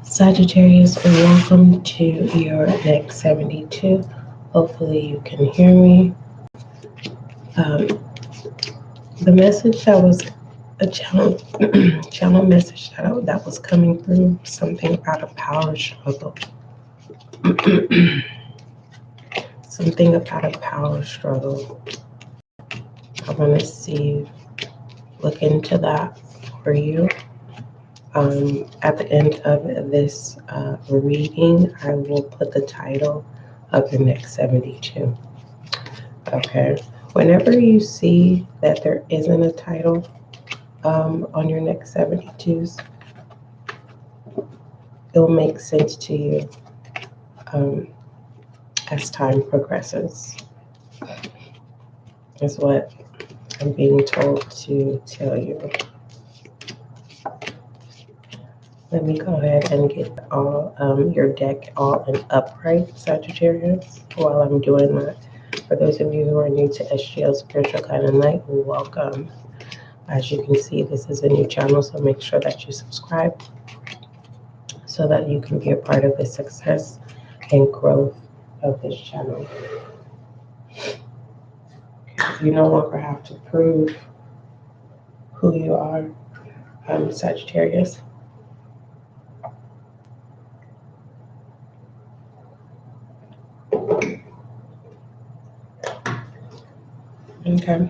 Sagittarius, welcome to your next 72. Hopefully you can hear me. The message that was a channel message that was coming through, something about a power struggle. Something about a power struggle. I want to look into that for you. At the end of this reading, I will put the title of the next 72. Okay. Whenever you see that there isn't a title on your next 72s, it will make sense to you as time progresses, is what I'm being told to tell you. Let me go ahead and get all your deck all in upright, Sagittarius, while I'm doing that. For those of you who are new to SGL Spiritual Guide and Light, welcome. As you can see, this is a new channel, so make sure that you subscribe so that you can be a part of the success and growth of this channel. You no longer have to prove who you are, Sagittarius. Okay.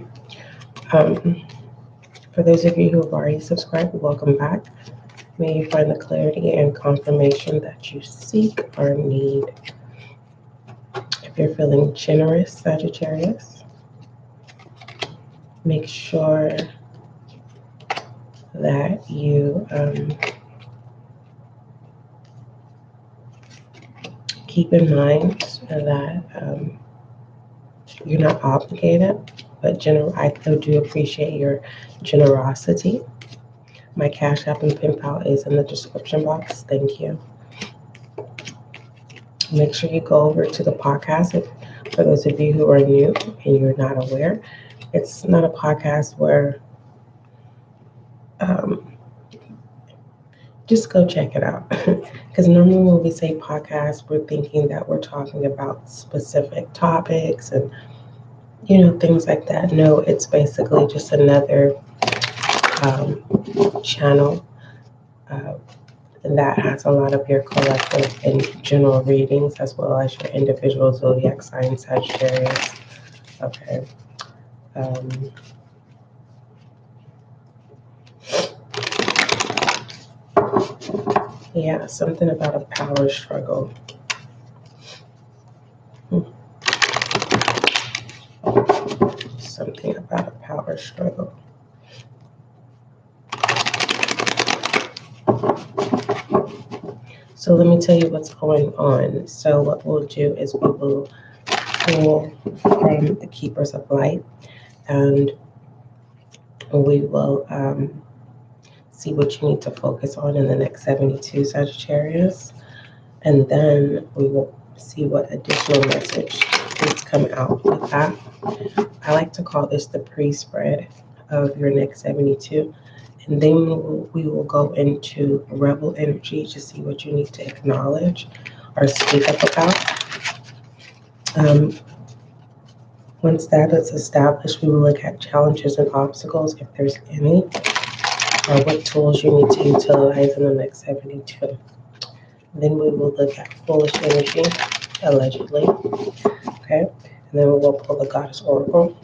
For those of you who have already subscribed, welcome back. May you find the clarity and confirmation that you seek or need. If you're feeling generous, Sagittarius, make sure that you keep in mind that you're not obligated, but I do appreciate your generosity. My CashApp and PayPal is in the description box. Thank you. Make sure you go over to the podcast. For those of you who are new and you're not aware, it's not a podcast where just go check it out. Because normally when we say podcast, we're thinking that we're talking about specific topics and things like that. No, it's basically just another channel that has a lot of your collective and general readings, as well as your individual zodiac sign, Sagittarius. Okay. Yeah, something about a power struggle. Something about a power struggle. So let me tell you what's going on. So what we'll do is we will pull from the Keepers of Light, and we will see what you need to focus on in the next 72, Sagittarius. And then we will see what additional message is coming out with that. I like to call this the pre-spread of your next 72. And then we will go into rebel energy to see what you need to acknowledge or speak up about. Once that is established, we will look at challenges and obstacles, if there's any, or what tools you need to utilize in the next 72. Then we will look at foolish energy, allegedly. Okay, and then we will pull the Goddess Oracle.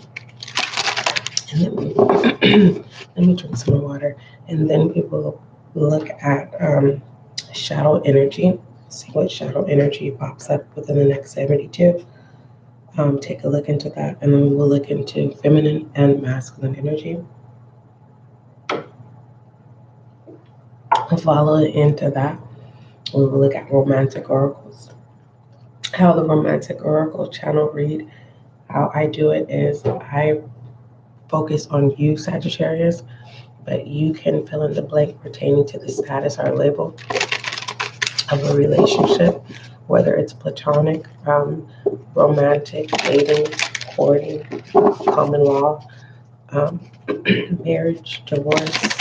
And then let me drink some water. And then we will look at shadow energy, see what shadow energy pops up within the next 72. Take a look into that, and then we will look into feminine and masculine energy. Follow into that, we will look at romantic oracles. How the romantic oracle channel read, how I do it is I focus on you, Sagittarius, but you can fill in the blank pertaining to the status or label of a relationship, whether it's platonic, romantic, dating, courting, common law, marriage, divorce,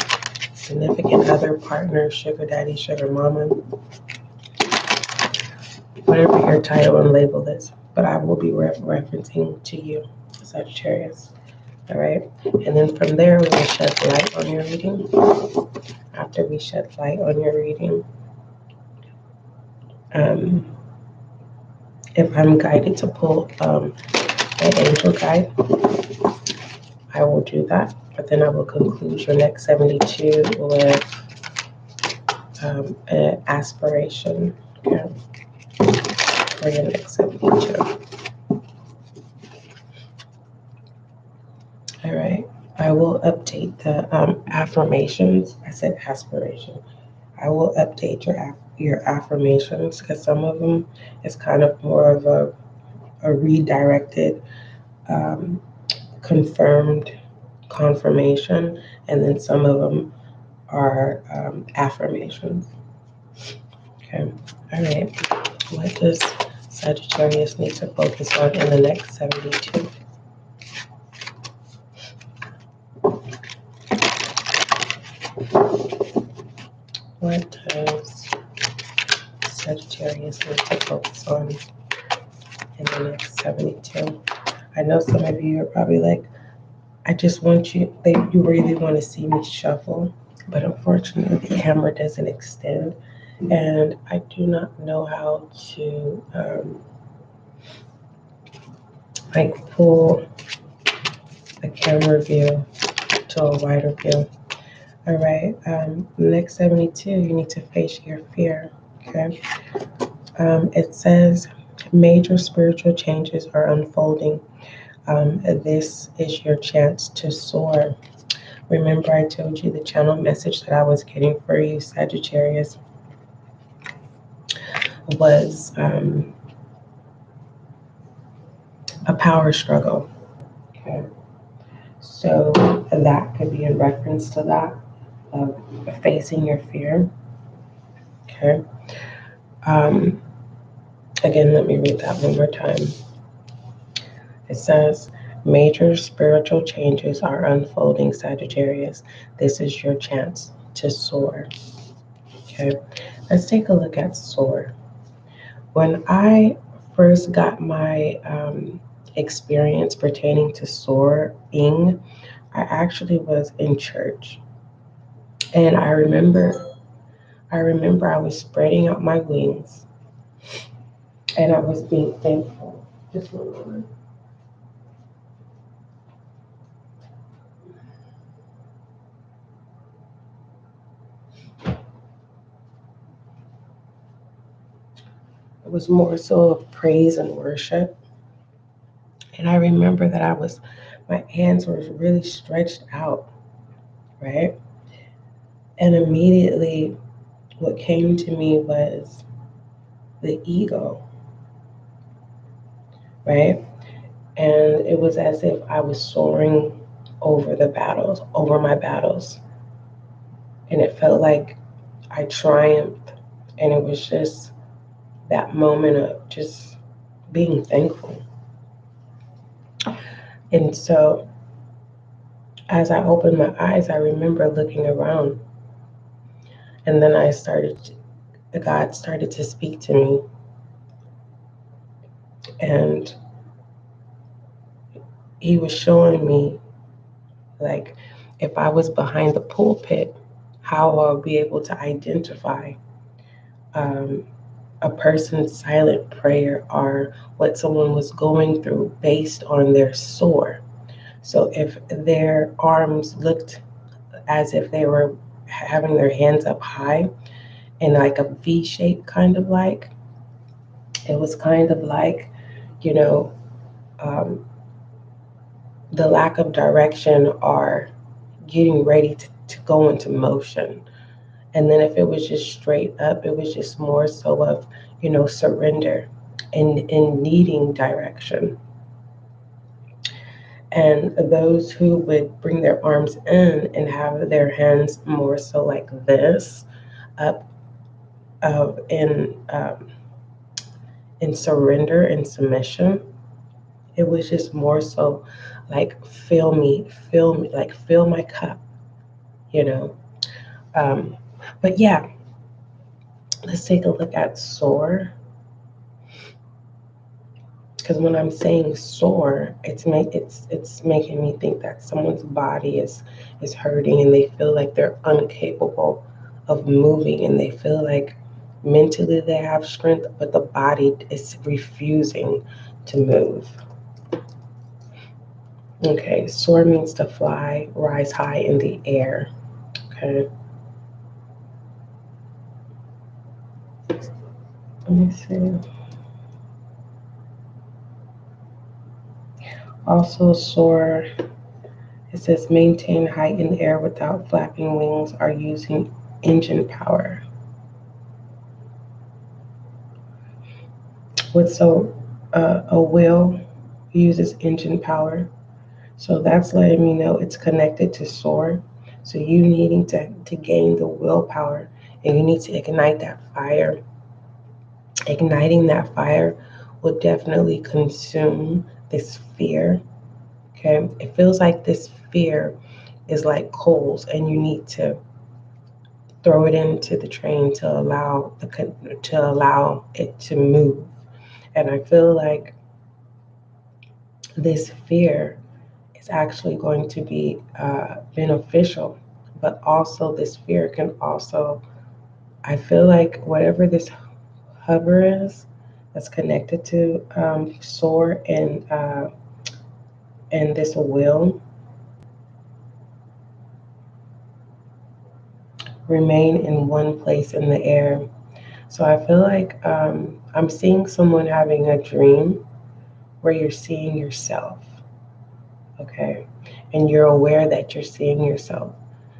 significant other, partner, sugar daddy, sugar mama, whatever your title and label is. But I will be referencing to you, Sagittarius. All right. And then from there, we will shed light on your reading. After we shed light on your reading, if I'm guided to pull an angel guide, I will do that. But then I will conclude your next 72 with an aspiration, okay, for your next 72. All right. I will update the affirmations. I said aspiration. I will update your affirmations because some of them is kind of more of a redirected, confirmed confirmation, and then some of them are affirmations. Okay. All right. What does Sagittarius need to focus on in the next 72? What does Sagittarius need to focus on in the next 72? I know some of you are probably like, I just want you, you really want to see me shuffle, but unfortunately the camera doesn't extend, and I do not know how to pull the camera view to a wider view. All right, next 72, you need to face your fear, okay? It says major spiritual changes are unfolding. This is your chance to soar. Remember, I told you the channel message that I was getting for you, Sagittarius, was a power struggle. Okay, so that could be in reference to that, of facing your fear. Okay. Again, let me read that one more time. It says, major spiritual changes are unfolding, Sagittarius. This is your chance to soar. Okay, let's take a look at soar. When I first got my experience pertaining to soaring, I actually was in church. And I remember I was spreading out my wings and I was being thankful. Just one moment. It was more so of praise and worship. And I remember that my hands were really stretched out, right? And immediately what came to me was the ego, right? And it was as if I was soaring over my battles. And it felt like I triumphed. And it was just that moment of just being thankful. And so as I opened my eyes, I remember looking around. And then God started to speak to me. And he was showing me, like, if I was behind the pulpit, how I'll be able to identify a person's silent prayer or what someone was going through based on their soar. So if their arms looked as if they were having their hands up high in like a V shape, kind of like, it was kind of like, you know, the lack of direction or getting ready to go into motion. And then if it was just straight up, it was just more so of, surrender and needing direction. And those who would bring their arms in and have their hands more so like this, up in surrender and submission, it was just more so like fill me, like fill my cup, you know. But yeah, let's take a look at soar. Because when I'm saying soar, it's making me think that someone's body is hurting and they feel like they're incapable of moving, and they feel like mentally they have strength, but the body is refusing to move. Okay, soar means to fly, rise high in the air. Okay, let me see. Also, soar, it says maintain height in the air without flapping wings or using engine power. A wheel uses engine power. So that's letting me know it's connected to soar. So you needing to gain the willpower, and you need to ignite that fire. Igniting that fire will definitely consume this fear. Okay. It feels like this fear is like coals, and you need to throw it into the train to allow it to move. And I feel like this fear is actually going to be beneficial, but also this fear can also, I feel like whatever this hover is that's connected to soar and this will remain in one place in the air. So I feel like I'm seeing someone having a dream where you're seeing yourself, okay? And you're aware that you're seeing yourself.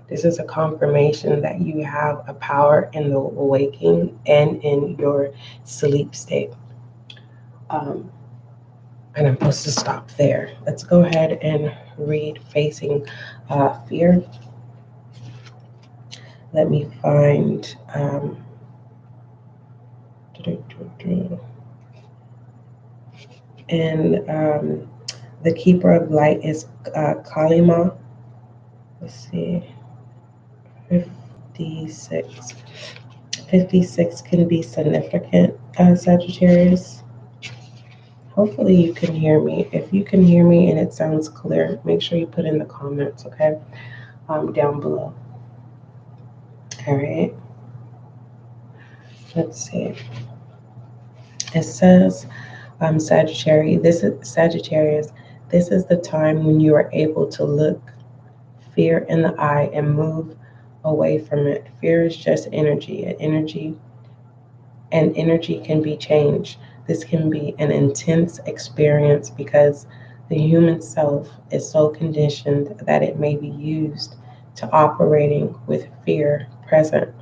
This is a confirmation that you have a power in the waking and in your sleep state. Um, and I'm supposed to stop there. Let's go ahead and read facing fear. Let me find. And the keeper of light is Kalima. Let's see. 56. 56 can be significant, Sagittarius. Hopefully you can hear me. If you can hear me and it sounds clear, make sure you put in the comments, okay? Down below. All right. Let's see. It says, Sagittarius. This is the time when you are able to look fear in the eye and move away from it. Fear is just energy, and energy can be changed. This can be an intense experience because the human self is so conditioned that it may be used to operating with fear present.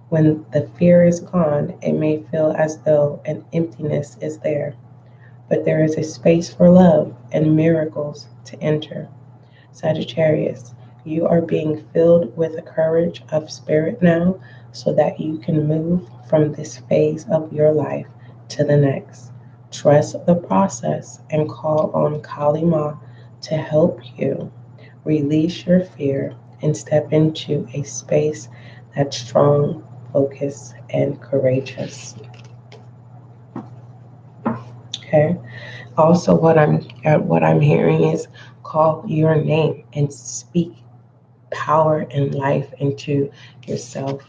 When the fear is gone, it may feel as though an emptiness is there, but there is a space for love and miracles to enter. Sagittarius, you are being filled with the courage of spirit now so that you can move from this phase of your life to the next. Trust the process and call on Kali Ma to help you release your fear and step into a space that's strong, focused, and courageous. Okay. Also, what I'm hearing is call your name and speak power and life into yourself.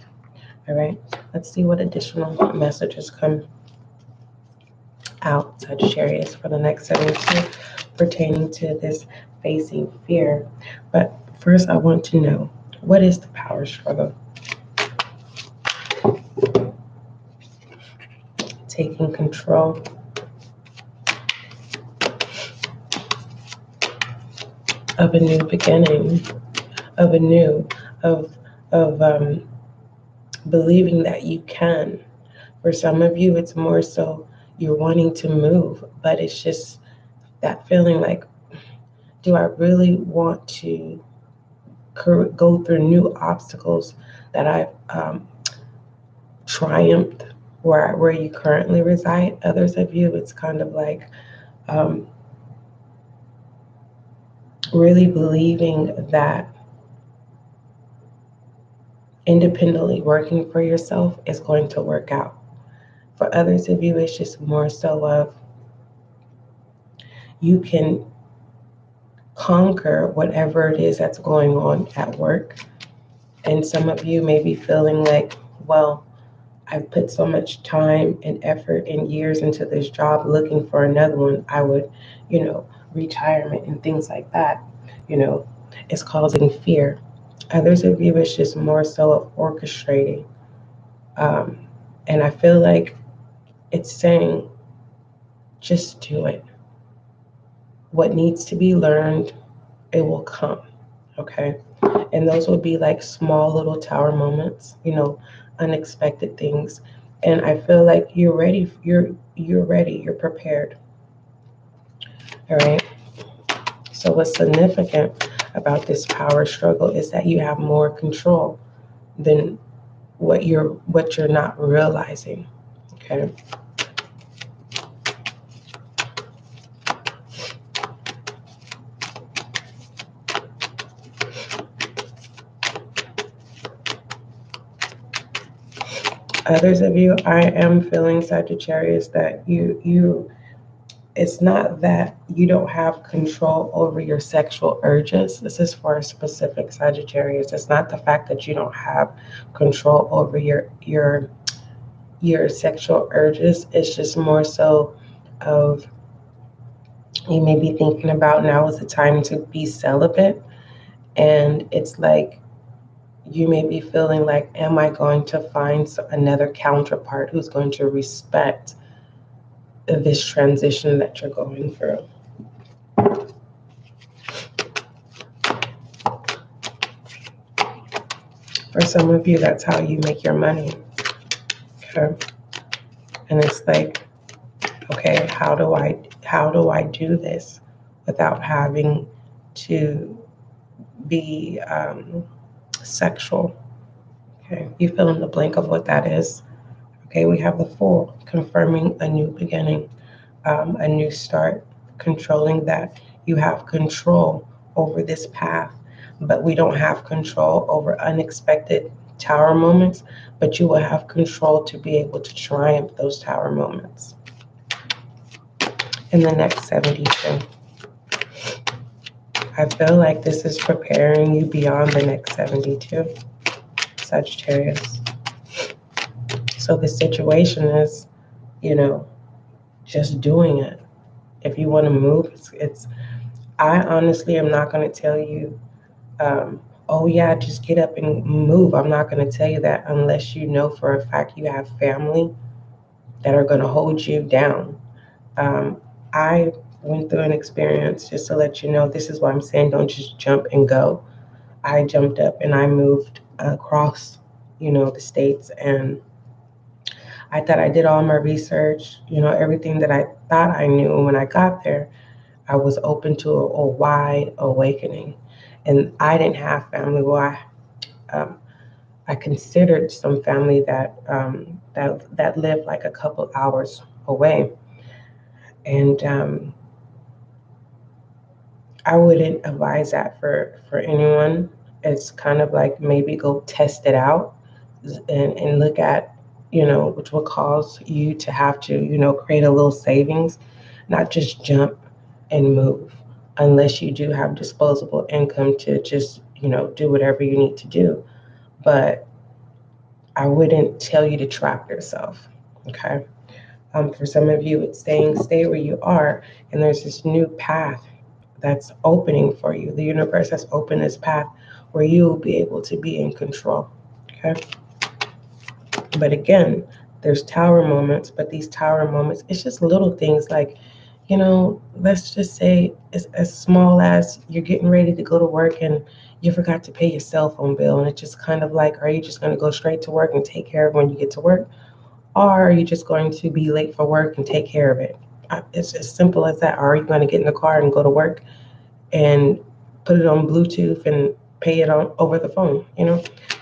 All right, let's see what additional messages come out, Sagittarius, for the next 7 days pertaining to this facing fear. But first, I want to know, what is the power struggle? Taking control. Of a new beginning, of a new, of believing that you can. For some of you, it's more so you're wanting to move, but it's just that feeling like, do I really want to go through new obstacles that I've triumphed where you currently reside? Others of you, it's kind of like um, really believing that independently working for yourself is going to work out. For others of you, it's just more so of you can conquer whatever it is that's going on at work. And some of you may be feeling like, well, I've put so much time and effort and years into this job looking for another one. I would, retirement and things like that, you know, it's causing fear. Others of you, it's just more so of orchestrating. Um, and I feel like it's saying, just do it. What needs to be learned, it will come. Okay. And those would be like small little tower moments, unexpected things. And I feel like you're ready. You're ready. You're prepared. All right. So what's significant about this power struggle is that you have more control than what you're not realizing. Okay. Others of you, I am feeling, Sagittarius, that you it's not that you don't have control over your sexual urges. This is for a specific Sagittarius. It's not the fact that you don't have control over your sexual urges. It's just more so of you may be thinking about now is the time to be celibate, and it's like you may be feeling like, am I going to find another counterpart who's going to respect this transition that you're going through? For some of you, that's how you make your money. Okay. And it's like, okay, how do I do this without having to be sexual? Okay. You fill in the blank of what that is. Okay, we have the Fool, confirming a new beginning, a new start, controlling that you have control over this path, but we don't have control over unexpected tower moments, but you will have control to be able to triumph those tower moments in the next 72. I feel like this is preparing you beyond the next 72, Sagittarius. So the situation is, just doing it. If you want to move, I honestly am not going to tell you, oh yeah, just get up and move. I'm not going to tell you that unless you know for a fact you have family that are going to hold you down. I went through an experience, just to let you know, this is why I'm saying don't just jump and go. I jumped up and I moved across, the states, and I thought I did all my research, everything that I thought I knew. When I got there, I was open to a wide awakening. And I didn't have family. Well, I considered some family that lived like a couple hours away. And I wouldn't advise that for anyone. It's kind of like maybe go test it out and look at, which will cause you to have to, create a little savings, not just jump and move unless you do have disposable income to just, do whatever you need to do. But I wouldn't tell you to trap yourself. Okay. For some of you, it's stay where you are, and there's this new path that's opening for you. The universe has opened this path where you will be able to be in control. Okay. But again, there's tower moments, but these tower moments, it's just little things like, let's just say it's as small as you're getting ready to go to work and you forgot to pay your cell phone bill. And it's just kind of like, are you just going to go straight to work and take care of it when you get to work? Or are you just going to be late for work and take care of it? It's as simple as that. Or are you going to get in the car and go to work and put it on Bluetooth and pay it on over the phone?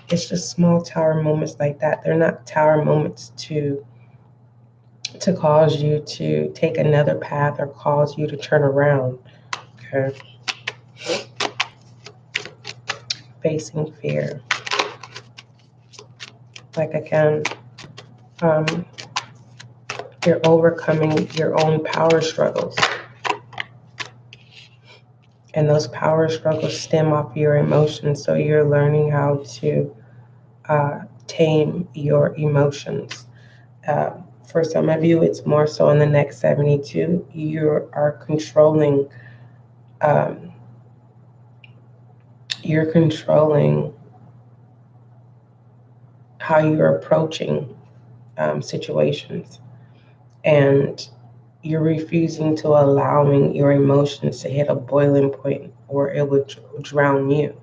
It's just small tower moments like that. They're not tower moments to cause you to take another path or cause you to turn around. Okay. Facing fear. Like again, you're overcoming your own power struggles. And those power struggles stem off your emotions. So you're learning how to tame your emotions. For some of you, it's more so in the next 72. You are controlling. You're controlling how you're approaching situations, and you're refusing to allowing your emotions to hit a boiling point or it would drown you.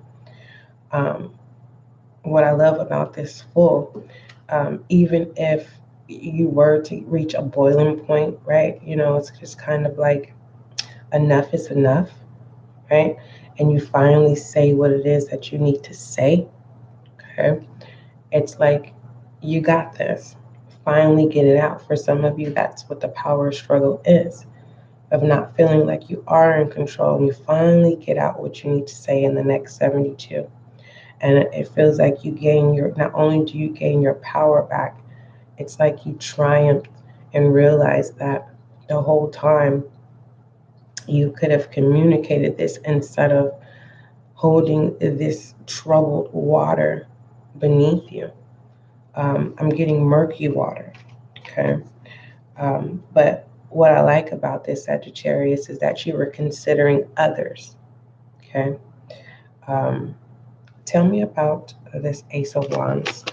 What I love about this full, even if you were to reach a boiling point, right? It's just kind of like enough is enough, right? And you finally say what it is that you need to say, okay? It's like you got this. Finally get it out. For some of you, that's what the power struggle is, of not feeling like you are in control. And you finally get out what you need to say in the next 72. And it feels like not only do you gain your power back, it's like you triumph and realize that the whole time you could have communicated this instead of holding this troubled water beneath you. I'm getting murky water, okay? But what I like about this Sagittarius is that you were considering others, okay? Tell me about this Ace of Wands.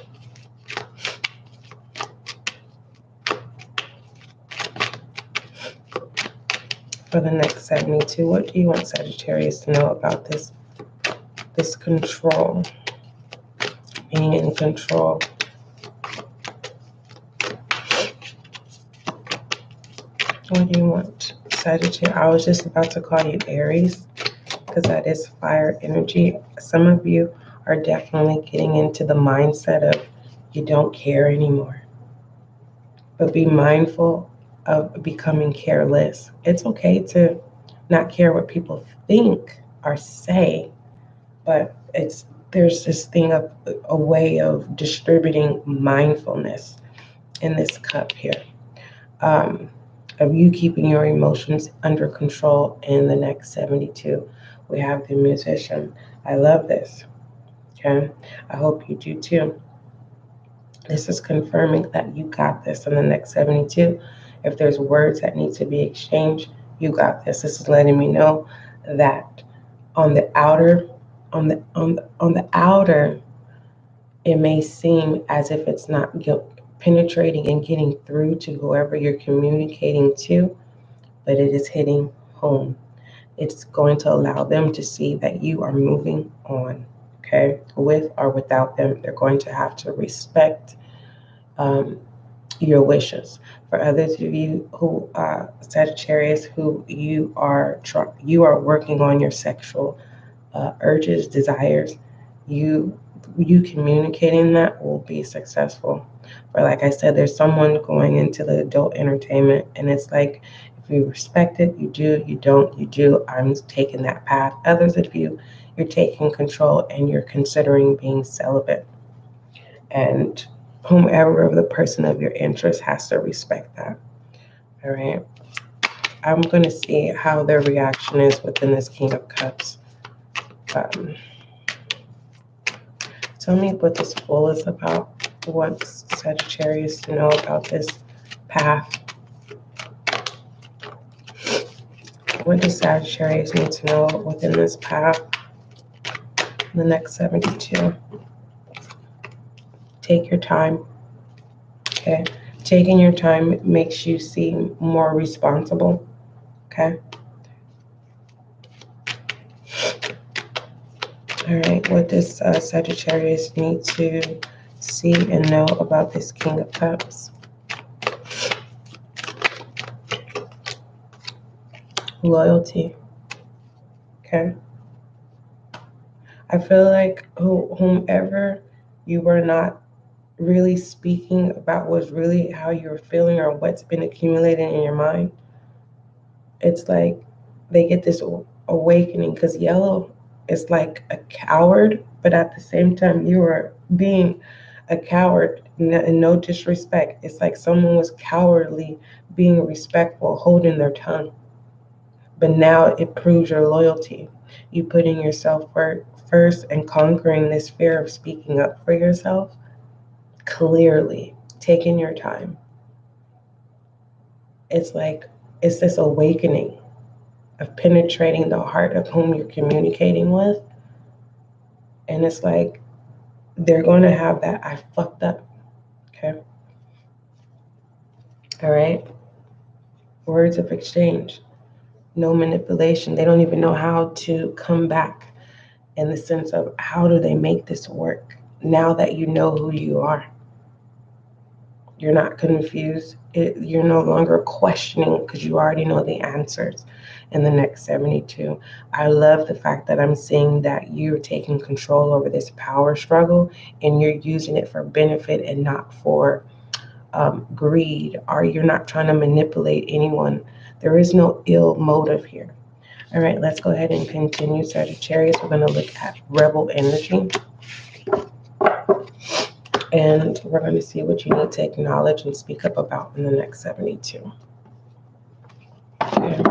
For the next 72, what do you want Sagittarius to know about this control, being in control? What do you want Sagittarius? I was just about to call you Aries because that is fire energy. Some of you are definitely getting into the mindset of you don't care anymore. But be mindful of becoming careless. It's okay to not care what people think or say, but there's this thing of a way of distributing mindfulness in this cup here, of you keeping your emotions under control in the next 72. We have the Musician. I love this. Okay, I hope you do too. This is confirming that you got this in the next 72. If there's words that need to be exchanged, you got this. This is letting me know that on the outer, it may seem as if it's not penetrating and getting through to whoever you're communicating to, but it is hitting home. It's going to allow them to see that you are moving on, okay? With or without them, they're going to have to respect your wishes. For others of you who Sagittarius, who you are working on your sexual urges, desires, you communicating that will be successful. But like I said, there's someone going into the adult entertainment, and it's like, if you respect it, you do. You don't, you do. I'm taking that path. Others of you, you're taking control and you're considering being celibate. And whomever the person of your interest has to respect that. All right. I'm going to see how their reaction is within this King of Cups. Tell me what this Fool is about. What's Sagittarius to know about this path? What does Sagittarius need to know within this path? The next 72. Take your time. Okay. Taking your time makes you seem more responsible. Okay. All right. What does Sagittarius need to see and know about this King of Cups? Loyalty. Okay. I feel like whomever you were not really speaking about was really how you're feeling or what's been accumulating in your mind. It's like they get this awakening, because yellow is like a coward, but at the same time you are being a coward, and no disrespect. It's like someone was cowardly, being respectful, holding their tongue. But now it proves your loyalty. You putting yourself first and conquering this fear of speaking up for yourself clearly, taking your time. It's like it's this awakening of penetrating the heart of whom you're communicating with. And it's like they're going to have that I fucked up. Okay. All right. Words of exchange. No manipulation. They don't even know how to come back in the sense of how do they make this work now that you know who you are. You're not confused. You're no longer questioning because you already know the answers in the next 72. I love the fact that I'm seeing that you're taking control over this power struggle and you're using it for benefit and not for greed, or you're not trying to manipulate anyone. There is no ill motive here. All right, let's go ahead and continue, Sagittarius. We're going to look at rebel energy. And we're going to see what you need to acknowledge and speak up about in the next 72. Okay.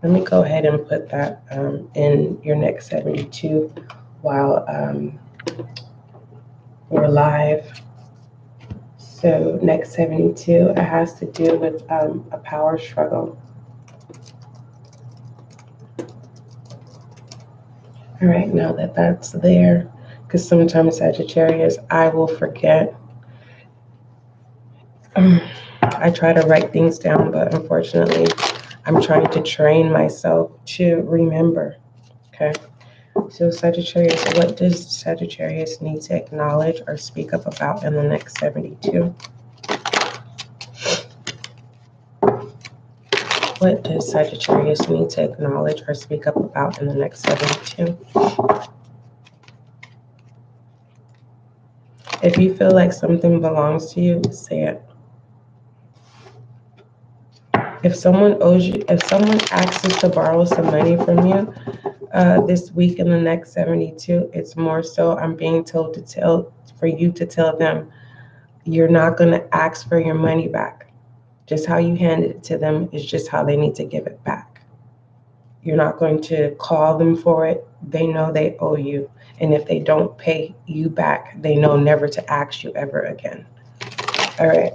Let me go ahead and put that in your next 72 while we're live. So next 72, it has to do with a power struggle. All right, now that that's there, because sometimes Sagittarius, I will forget. I try to write things down, but unfortunately, I'm trying to train myself to remember. Okay. So Sagittarius, what does Sagittarius need to acknowledge or speak up about in the next 72? What does Sagittarius need to acknowledge or speak up about in the next 72? If you feel like something belongs to you, say it. If someone owes you, if someone asks us to borrow some money from you this week in the next 72, it's more so I'm being told for you to tell them you're not going to ask for your money back. Just how you handed it to them is just how they need to give it back. You're not going to call them for it. They know they owe you. And if they don't pay you back, they know never to ask you ever again. All right.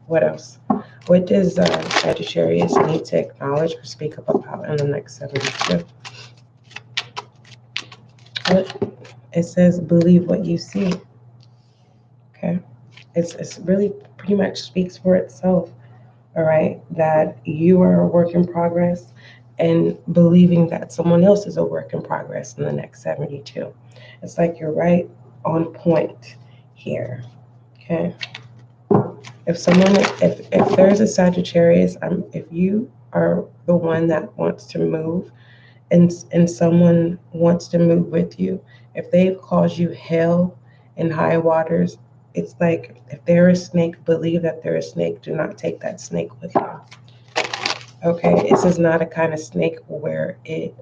What else? What does Sagittarius need to acknowledge or speak up about in the next 72? It says, believe what you see. Okay. It's really pretty much speaks for itself. All right. That you are a work in progress and believing that someone else is a work in progress in the next 72. It's like you're right on point here. Okay. If there's a Sagittarius, if you are the one that wants to move and someone wants to move with you, if they've caused you hell and high waters, it's like if they're a snake, believe that they're a snake. Do not take that snake with you. Okay, this is not a kind of snake where it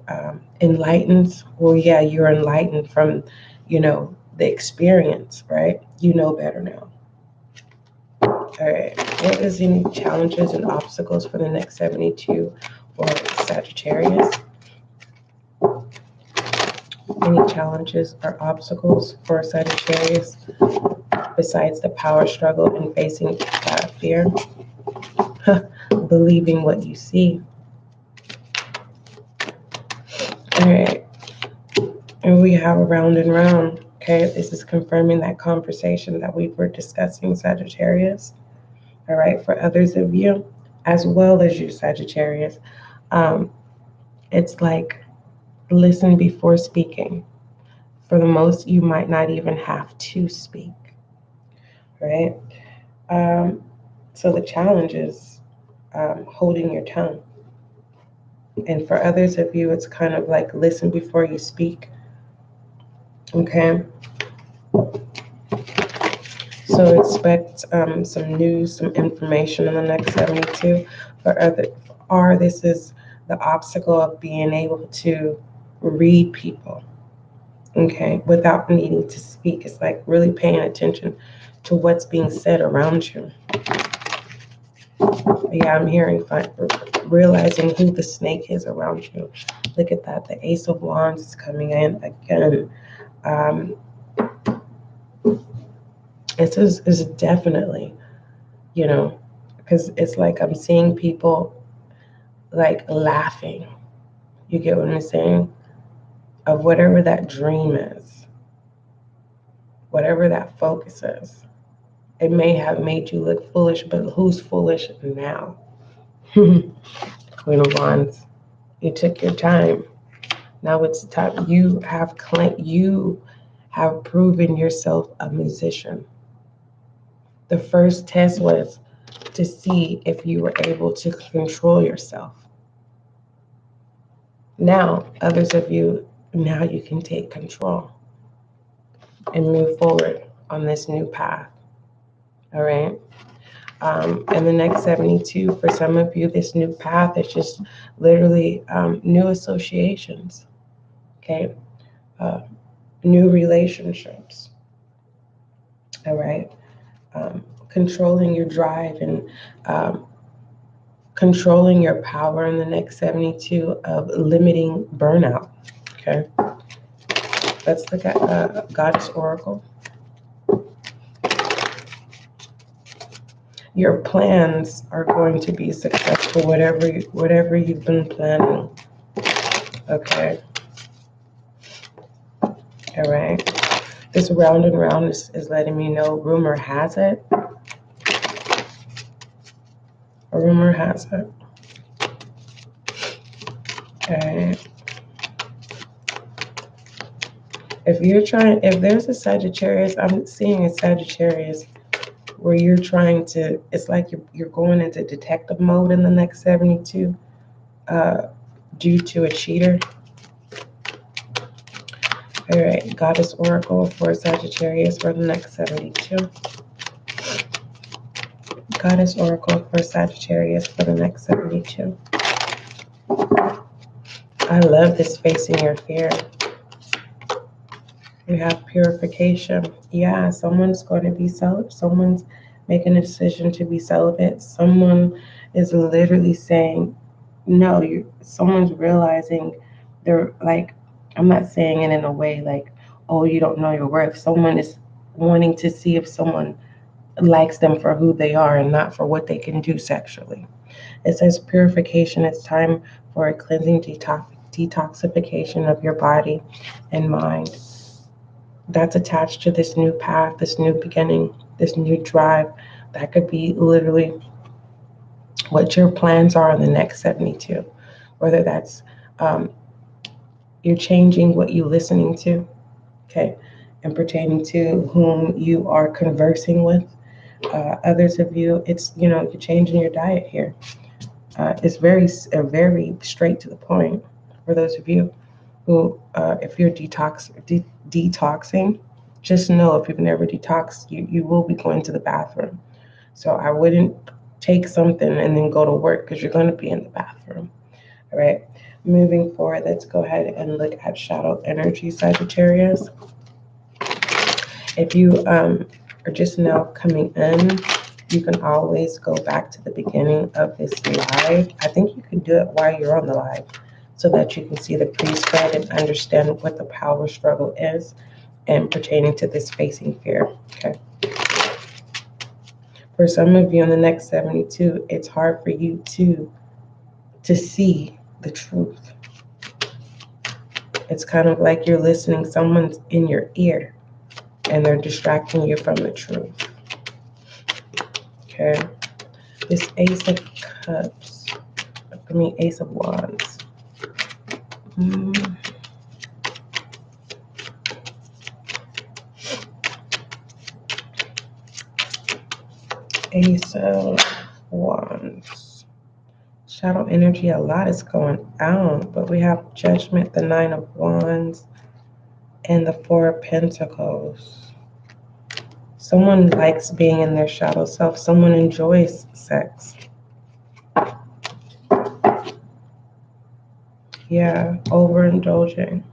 enlightens. Well, yeah, you're enlightened from, the experience, right? You know better now. All right, what is any challenges and obstacles for the next 72 for Sagittarius? Any challenges or obstacles for Sagittarius besides the power struggle and facing fear? Believing what you see. All right, and we have round and round. Okay, this is confirming that conversation that we were discussing, Sagittarius. All right, for others of you, as well as you, Sagittarius, it's like listen before speaking. For the most, you might not even have to speak, right? So the challenge is holding your tongue. And for others of you, it's kind of like listen before you speak, okay? So expect some news, some information in the next 72. This is the obstacle of being able to read people. okay, without needing to speak. It's like really paying attention to what's being said around you. Yeah, I'm hearing realizing who the snake is around you. Look at that. The Ace of Wands is coming in again. It's definitely, because it's like I'm seeing people like laughing. You get what I'm saying? Of whatever that dream is, whatever that focus is. It may have made you look foolish, but who's foolish now? Queen of Wands. You took your time. Now it's time. You have proven yourself a musician. The first test was to see if you were able to control yourself. Now, others of you, now you can take control and move forward on this new path. All right. And the next 72, for some of you, this new path is just literally new associations. Okay. New relationships. All right. Controlling your drive and controlling your power in the next 72 of limiting burnout. Okay. Let's look at Goddess Oracle. Your plans are going to be successful, whatever you've been planning. Okay. All right. This round and round is letting me know, rumor has it. A rumor has it. Okay. If there's a Sagittarius, I'm seeing a Sagittarius where you're trying to, it's like you're going into detective mode in the next 72 due to a cheater. All right, Goddess Oracle for Sagittarius for the next 72. Goddess Oracle for Sagittarius for the next 72. I love this facing your fear. We have purification. Yeah, someone's going to be celibate. Someone's making a decision to be celibate. Someone is literally saying, no, someone's realizing they're like, I'm not saying it in a way like, oh, you don't know your worth. Someone is wanting to see if someone likes them for who they are and not for what they can do sexually. It says purification. It's time for a cleansing detoxification of your body and mind. That's attached to this new path, this new beginning, this new drive. That could be literally what your plans are in the next 72. Whether that's you're changing what you're listening to, okay, and pertaining to whom you are conversing with. Others of you, it's, you're changing your diet here. It's very straight to the point. For those of you who, if you're detoxing, just know if you've never detoxed, you will be going to the bathroom. So I wouldn't take something and then go to work because you're going to be in the bathroom. All right. Moving forward, let's go ahead and look at shadow energy, Sagittarius. If you are just now coming in, you can always go back to the beginning of this live. I think you can do it while you're on the live so that you can see the pre-spread and understand what the power struggle is and pertaining to this facing fear. Okay. For some of you in the next 72, it's hard for you to see the truth. It's kind of like you're listening, someone's in your ear and they're distracting you from the truth. Okay. This Ace of Cups, Ace of Wands. Ace of Wands. Shadow energy, a lot is going out, but we have Judgment, the Nine of Wands, and the Four of Pentacles. Someone likes being in their shadow self. Someone enjoys sex. Yeah, overindulging.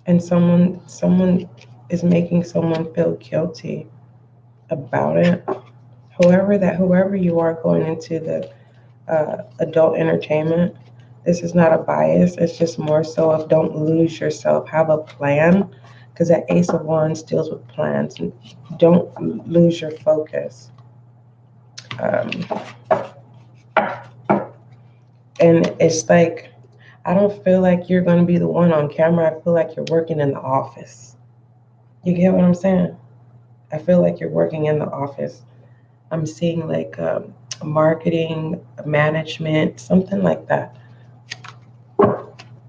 and someone is making someone feel guilty about it. Whoever you are going into the adult entertainment, this is not a bias. It's just more so of don't lose yourself. Have a plan, because that Ace of Wands deals with plans. Don't lose your focus. Um, and it's like, I don't feel like you're going to be the one on camera. I feel like you're working in the office. You get what I'm saying? I feel like you're working in the office. I'm seeing like marketing, management, something like that.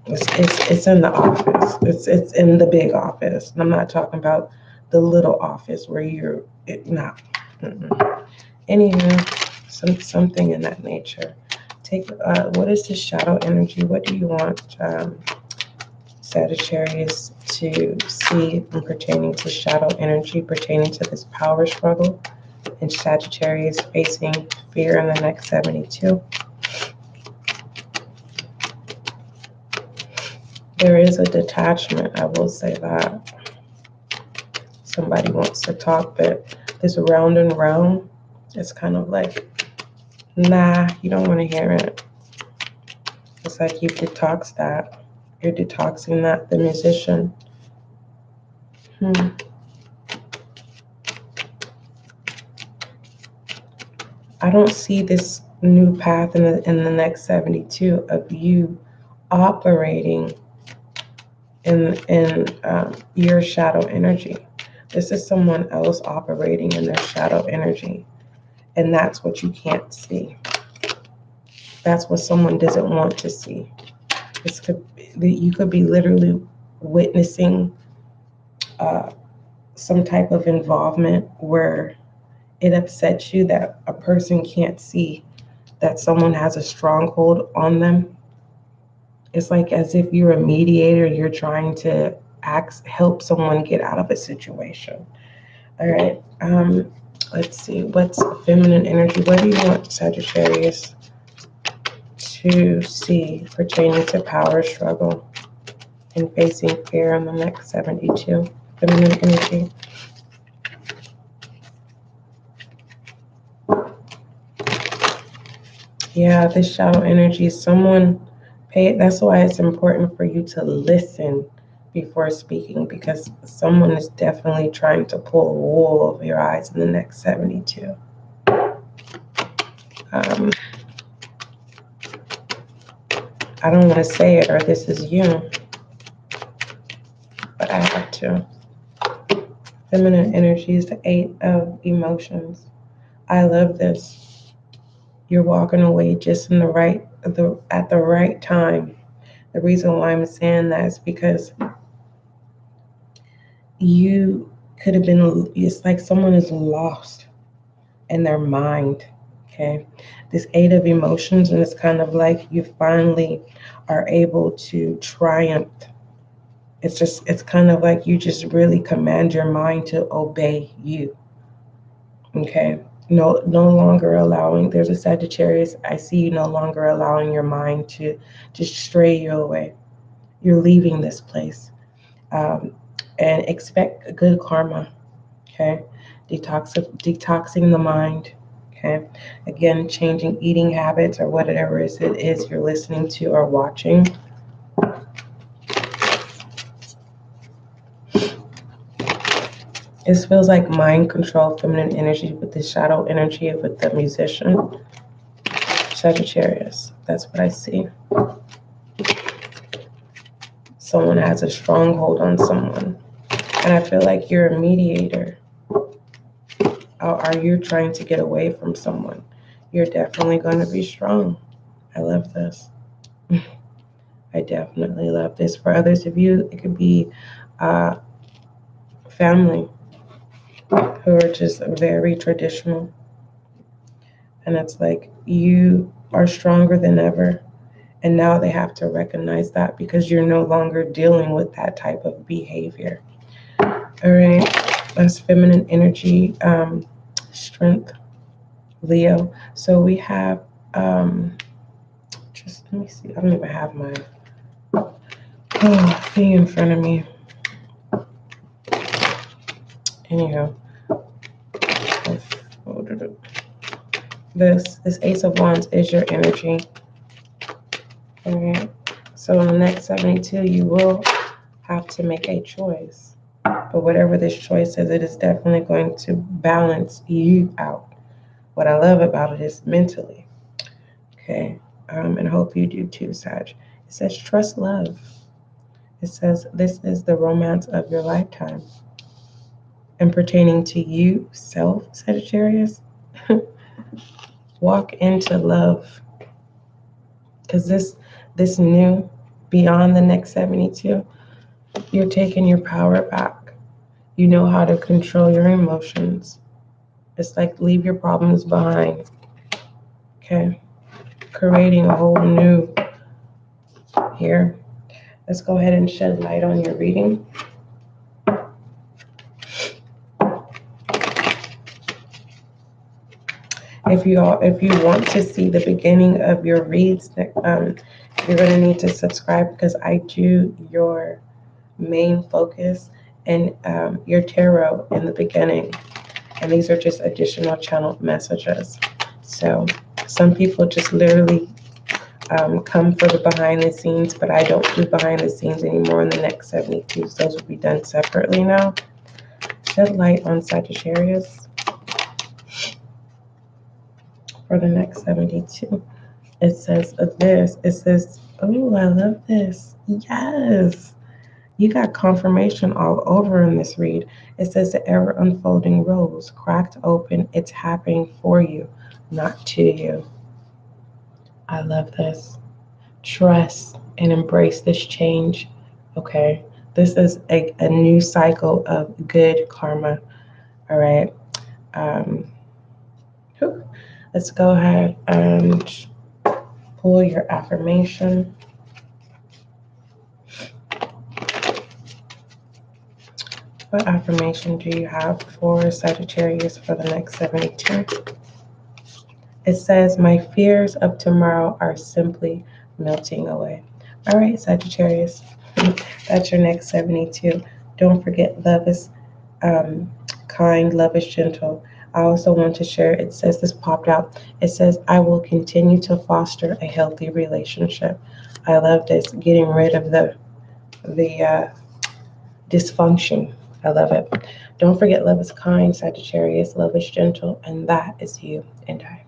It's in the office. It's in the big office. And I'm not talking about the little office where you're not. Anywho, something in that nature. What is the shadow energy? What do you want Sagittarius to see pertaining to shadow energy, pertaining to this power struggle, and Sagittarius facing fear in the next 72? There is a detachment, I will say that. Somebody wants to talk, but this round and round, it's kind of like, nah, you don't want to hear it. It's like you've detoxed that. You're detoxing that, the musician. I don't see this new path in the next 72 of you operating in your shadow energy. This is someone else operating in their shadow energy, and that's what you can't see. That's what someone doesn't want to see. You could be literally witnessing some type of involvement where it upsets you that a person can't see that someone has a stronghold on them. It's like as if you're a mediator, you're trying to help someone get out of a situation. All right. Let's see. What's feminine energy? What do you want Sagittarius to see pertaining to power struggle and facing fear in the next 72? Feminine energy. Yeah, this shadow energy, that's why it's important for you to listen before speaking, because someone is definitely trying to pull a wool over your eyes in the next 72. I don't want to say it, or this is you, but I have to. Feminine energy is the 8 of emotions. I love this. You're walking away just at the right time. The reason why I'm saying that is because you could have been, it's like someone is lost in their mind. Okay. This 8 of emotions, and it's kind of like you finally are able to triumph. It's kind of like you just really command your mind to obey you. Okay. No longer allowing, there's a Sagittarius, I see you no longer allowing your mind to just stray you away. You're leaving this place. And expect good karma. Okay. Detoxing the mind. Okay. Again, changing eating habits or whatever it is you're listening to or watching. This feels like mind control, feminine energy with the shadow energy with the musician. Sagittarius. That's what I see. Someone has a stronghold on someone. And I feel like you're a mediator. Are you trying to get away from someone? You're definitely going to be strong. I love this. I definitely love this. For others of you, it could be family who are just very traditional. And it's like you are stronger than ever. And now they have to recognize that because you're no longer dealing with that type of behavior. All right. That's feminine energy, strength, Leo. So we have, just let me see. I don't even have my thing in front of me. Anyhow, this Ace of Wands is your energy. All right. So in the next 72, you will have to make a choice. But whatever this choice is, it is definitely going to balance you out. What I love about it is mentally. Okay. And I hope you do too, Sag. It says trust love. It says this is the romance of your lifetime. And pertaining to you, self, Sagittarius, walk into love. Because this new, beyond the next 72, you're taking your power back. You know how to control your emotions. It's like leave your problems behind. Okay. Creating a whole new here. Let's go ahead and shed light on your reading. If you want to see the beginning of your reads, you're going to need to subscribe because I do your main focus and your tarot in the beginning. And these are just additional channel messages. So some people just literally come for the behind the scenes, but I don't do behind the scenes anymore in the next 72. So those will be done separately now. Shed light on Sagittarius for the next 72. It says this. It says, oh, I love this. Yes. You got confirmation all over in this read. It says the ever unfolding rose, cracked open. It's happening for you, not to you. I love this. Trust and embrace this change. Okay. This is a new cycle of good karma. All right. Let's go ahead and pull your affirmation. What affirmation do you have for Sagittarius for the next 72? It says, my fears of tomorrow are simply melting away. All right, Sagittarius, that's your next 72. Don't forget, love is kind, love is gentle. I also want to share, it says, this popped out. It says, I will continue to foster a healthy relationship. I love this, getting rid of the dysfunction. I love it. Don't forget, love is kind, Sagittarius. Love is gentle, and that is you and I.